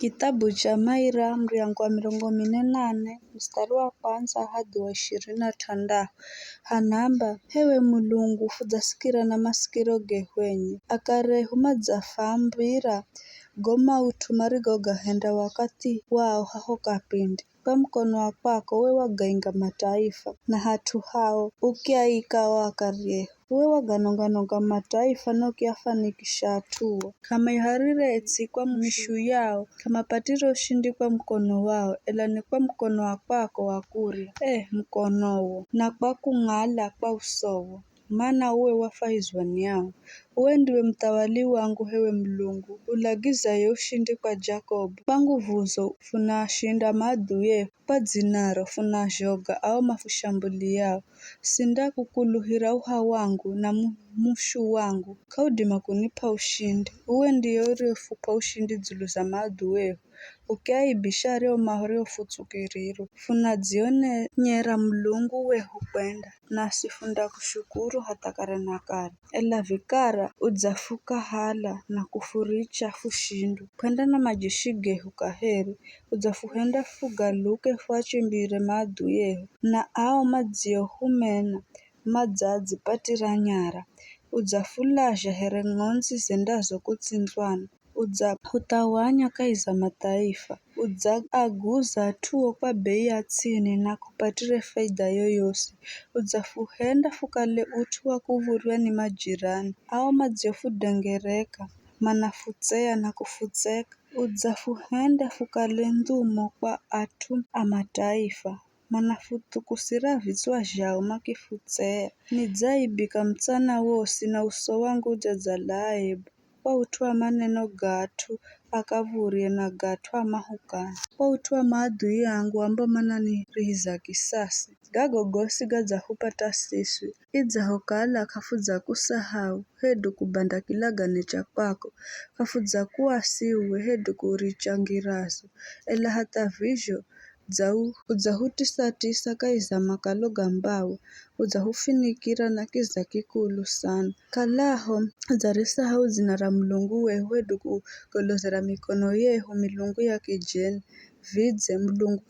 Kitabu cha Maira mriango wa 48 mstari wa kwanza hadi wa 26 hanamba hewe Mulungu fudzasikira na masikiro gehwenyi akarehu madzafambira goma utumarigo gahenda wakati wao haho kapindi kwa mkono wa kwako we wagainga mataifa na hatu hao ukiaika wakarie we waganonganonga mataifa na ukiafanikisha hatua kama iharire etsi kwa mishu yao kama patire ushindi kwa mkono wao ela ni kwa mkono wa kwako wakuria mkono huo na kwa kung'ala kwa usowo maana uwe wafaizwani yao uwe ndiwe mtawali wangu hewe Mulungu ulagiza ye ushindi kwa Jacob kwa nguvuzo funashinda maadui kwa dzinaro funashoga au mafushambuli yao sinda kukuluhira uha wangu na mushu wangu kaudima kunipa ushindi uwe ndiye uriofupa ushindi dzulu za maadui ukiaibisha reo mahoreo futsukiriru funadzione nyera Mulungu wehu kwenda nasi funda kushukuru hata kare na kare ela vikara udzafuka hala na kufuricha fushindu kwenda na majeshi gehu kaheri udzafuhenda fugaluke fuachimbire maadui yehu na ao madzio humena madzadzi patira nyara udzafulaja here ng'onzi zendazo kutsinzwana udzahutawanya kaiza mataifa udzaaguza tuo kwa bei ya chini na kupatire faida yoyose udzafuhenda fukale utu wa kuvurwa ni majirani au madziofudengereka manafutsea na kufutseka udzafuhenda fukale ndhumo kwa atu amataifa manafutukusira vitswa zhao makifutsea nidzaibika mtsana wosi na uso wangu udzadzalaibu kwa utua maneno gatu akavurie na gatu amahukana kwa utua maadui yangu amba mananirihiza kisasi gagogosi gadzahupata siswi idzahokala kafudza kusahau hedu kubanda kilagane cha kwako kafudza kuwa siwe hedu kurichangirazo ela hata vizho udzahutisatisa kaiza makaloga mbao udzahufinikira na kiza kikulu sana kalaho udzarisahau dzina ra Mulungu wehu hedu kugolozera mikono yehu milungu ya kijeni vidze Mulungu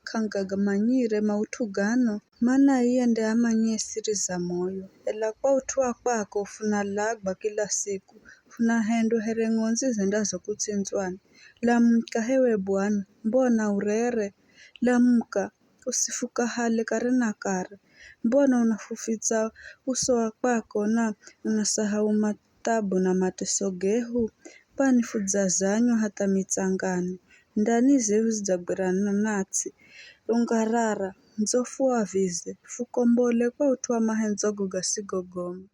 kangagamanyire mautu gano maana iye ndiye amanye siri za moyo ela kwa utua kwako funalagwa kila siku funahendo here ng'onzi zendazo kutsinzwana lamka hewe Bwana mbona urere lamka usifuka hale kare na kare mbona unafufitsa uso wa kwako na unasahau matabu na mateso gehu pani fudzazanywa hata mitsangani ndani zehu zidzagwirana natsi ungarara nzofu wavize fukombole kwa utua mahenzogo gasigogoma